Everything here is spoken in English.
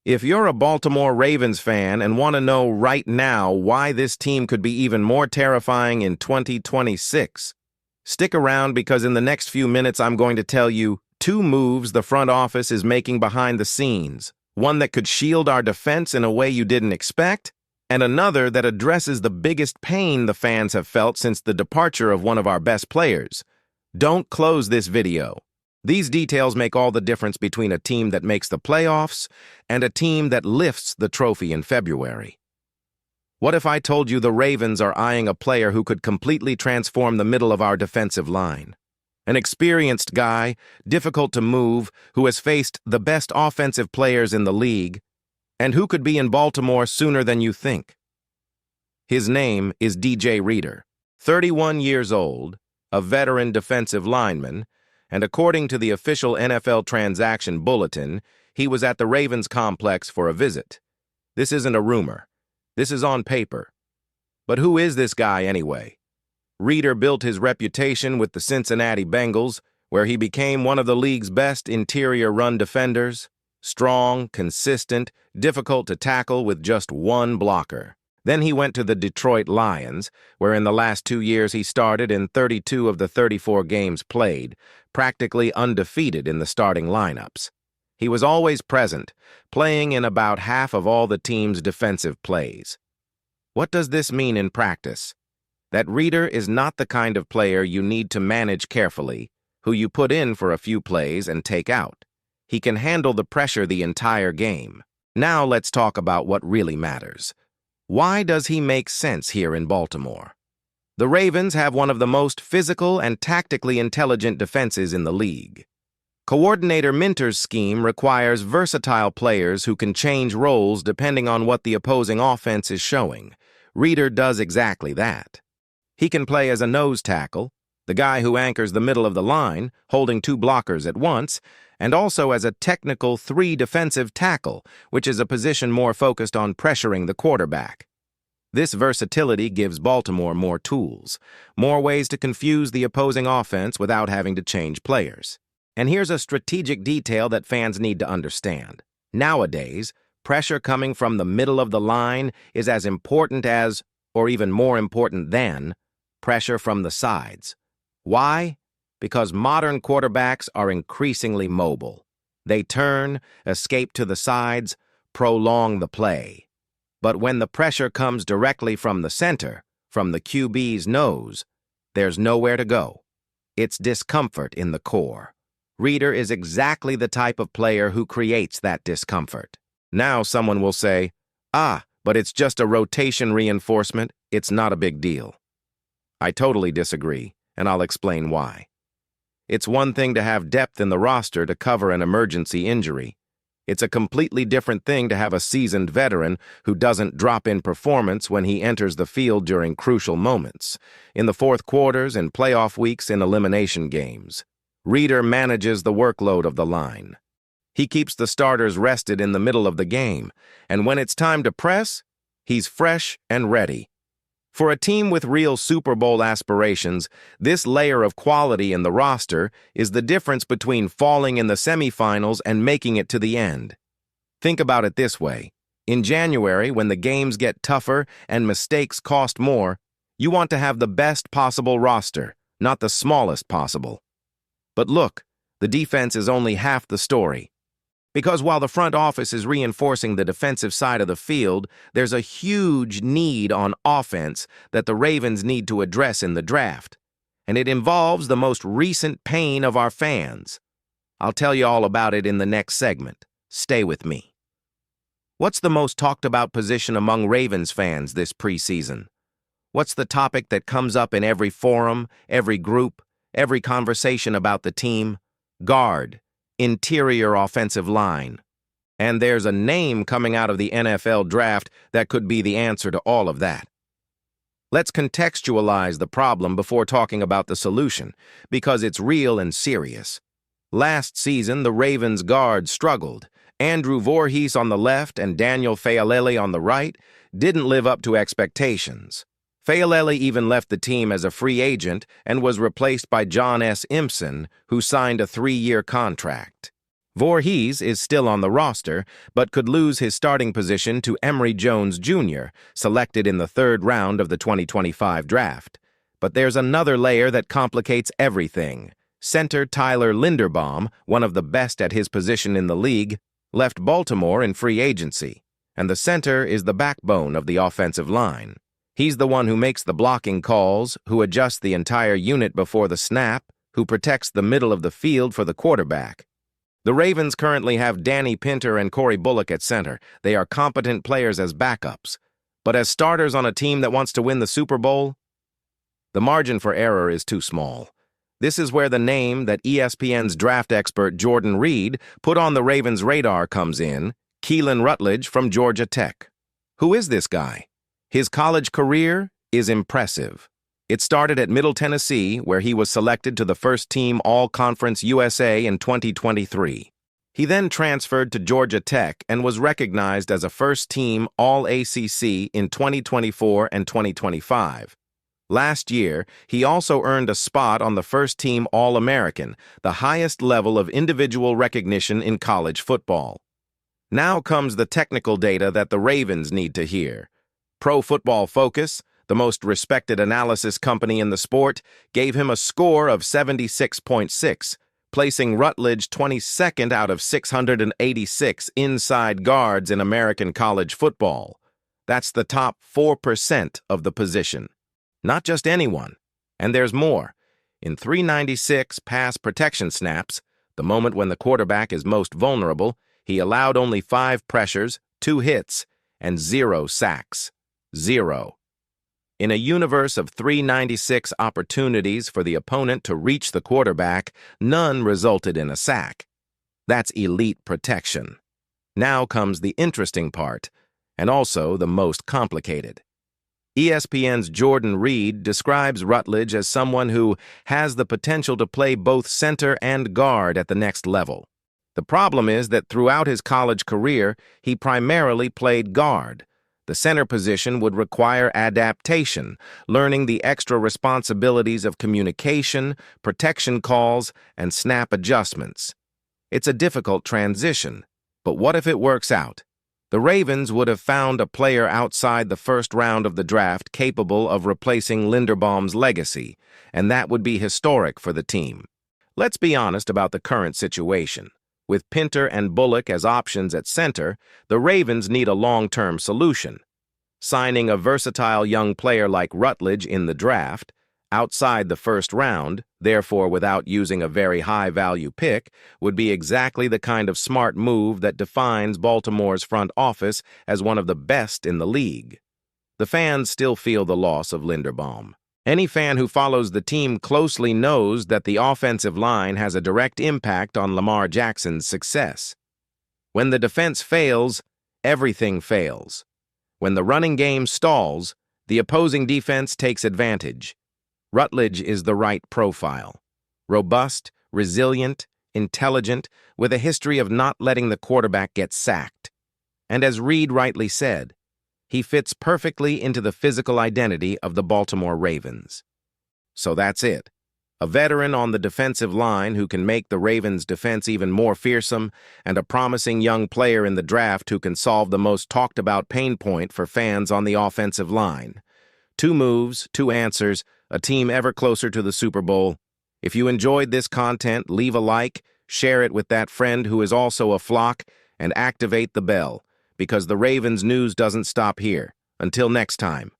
If you're a Baltimore Ravens fan and want to know right now why this team could be even more terrifying in 2026, stick around because in the next few minutes I'm going to tell you two moves the front office is making behind the scenes, one that could shield our defense in a way you didn't expect, and another that addresses the biggest pain the fans have felt since the departure of one of our best players. Don't close this video. These details make all the difference between a team that makes the playoffs and a team that lifts the trophy in February. What if I told you the Ravens are eyeing a player who could completely transform the middle of our defensive line? An experienced guy, difficult to move, who has faced the best offensive players in the league, and who could be in Baltimore sooner than you think. His name is DJ Reader, 31 years old, a veteran defensive lineman, and according to the official NFL transaction bulletin, he was at the Ravens complex for a visit. This isn't a rumor. This is on paper. But who is this guy anyway? Reader built his reputation with the Cincinnati Bengals, where he became one of the league's best interior run defenders. Strong, consistent, difficult to tackle with just one blocker. Then he went to the Detroit Lions, where in the last 2 years he started in 32 of the 34 games played, practically undefeated in the starting lineups. He was always present, playing in about half of all the team's defensive plays. What does this mean in practice? That Reader is not the kind of player you need to manage carefully, who you put in for a few plays and take out. He can handle the pressure the entire game. Now let's talk about what really matters. Why does he make sense here in Baltimore? The Ravens have one of the most physical and tactically intelligent defenses in the league. Coordinator Minter's scheme requires versatile players who can change roles depending on what the opposing offense is showing. Reader does exactly that. He can play as a nose tackle, the guy who anchors the middle of the line, holding two blockers at once, and also as a technical 3 defensive tackle, which is a position more focused on pressuring the quarterback. This versatility gives Baltimore more tools, more ways to confuse the opposing offense without having to change players. And here's a strategic detail that fans need to understand. Nowadays, pressure coming from the middle of the line is as important as, or even more important than, pressure from the sides. Why? Because modern quarterbacks are increasingly mobile. They turn, escape to the sides, prolong the play. But when the pressure comes directly from the center, from the QB's nose, there's nowhere to go. It's discomfort in the core. Reader is exactly the type of player who creates that discomfort. Now someone will say, but it's just a rotation reinforcement, it's not a big deal. I totally disagree, and I'll explain why. It's one thing to have depth in the roster to cover an emergency injury. It's a completely different thing to have a seasoned veteran who doesn't drop in performance when he enters the field during crucial moments, in the fourth quarters and playoff weeks in elimination games. Reader manages the workload of the line. He keeps the starters rested in the middle of the game, and when it's time to press, he's fresh and ready. For a team with real Super Bowl aspirations, this layer of quality in the roster is the difference between falling in the semifinals and making it to the end. Think about it this way. In January, when the games get tougher and mistakes cost more, you want to have the best possible roster, not the smallest possible. But look, the defense is only half the story. Because while the front office is reinforcing the defensive side of the field, there's a huge need on offense that the Ravens need to address in the draft. And it involves the most recent pain of our fans. I'll tell you all about it in the next segment. Stay with me. What's the most talked about position among Ravens fans this preseason? What's the topic that comes up in every forum, every group, every conversation about the team? Guard. Interior offensive line. And there's a name coming out of the NFL draft that could be the answer to all of that. Let's contextualize the problem before talking about the solution, because it's real and serious. Last season, the Ravens guards struggled. Andrew Voorhees on the left and Daniel Faalele on the right didn't live up to expectations. Faalele even left the team as a free agent and was replaced by John S. Impson, who signed a 3-year contract. Voorhees is still on the roster, but could lose his starting position to Emory Jones Jr., selected in the third round of the 2025 draft. But there's another layer that complicates everything. Center Tyler Linderbaum, one of the best at his position in the league, left Baltimore in free agency, and the center is the backbone of the offensive line. He's the one who makes the blocking calls, who adjusts the entire unit before the snap, who protects the middle of the field for the quarterback. The Ravens currently have Danny Pinter and Corey Bullock at center. They are competent players as backups. But as starters on a team that wants to win the Super Bowl, the margin for error is too small. This is where the name that ESPN's draft expert Jordan Reed put on the Ravens' radar comes in, Keelan Rutledge from Georgia Tech. Who is this guy? His college career is impressive. It started at Middle Tennessee, where he was selected to the first-team All-Conference USA in 2023. He then transferred to Georgia Tech and was recognized as a first-team All-ACC in 2024 and 2025. Last year, he also earned a spot on the first-team All-American, the highest level of individual recognition in college football. Now comes the technical data that the Ravens need to hear. Pro Football Focus, the most respected analysis company in the sport, gave him a score of 76.6, placing Rutledge 22nd out of 686 inside guards in American college football. That's the top 4% of the position. Not just anyone. And there's more. In 396 pass protection snaps, the moment when the quarterback is most vulnerable, he allowed only 5 pressures, 2 hits, and 0 sacks. 0. In a universe of 396 opportunities for the opponent to reach the quarterback, none resulted in a sack. That's elite protection. Now comes the interesting part, and also the most complicated. ESPN's Jordan Reed describes Rutledge as someone who has the potential to play both center and guard at the next level. The problem is that throughout his college career, he primarily played guard. The center position would require adaptation, learning the extra responsibilities of communication, protection calls, and snap adjustments. It's a difficult transition, but what if it works out? The Ravens would have found a player outside the first round of the draft capable of replacing Linderbaum's legacy, and that would be historic for the team. Let's be honest about the current situation. With Pinter and Bullock as options at center, the Ravens need a long-term solution. Signing a versatile young player like Rutledge in the draft, outside the first round, therefore without using a very high-value pick, would be exactly the kind of smart move that defines Baltimore's front office as one of the best in the league. The fans still feel the loss of Linderbaum. Any fan who follows the team closely knows that the offensive line has a direct impact on Lamar Jackson's success. When the defense fails, everything fails. When the running game stalls, the opposing defense takes advantage. Rutledge is the right profile. Robust, resilient, intelligent, with a history of not letting the quarterback get sacked. And as Reed rightly said, he fits perfectly into the physical identity of the Baltimore Ravens. So that's it. A veteran on the defensive line who can make the Ravens' defense even more fearsome, and a promising young player in the draft who can solve the most talked-about pain point for fans on the offensive line. 2 moves, 2 answers, a team ever closer to the Super Bowl. If you enjoyed this content, leave a like, share it with that friend who is also a flock, and activate the bell, because the Ravens news doesn't stop here. Until next time.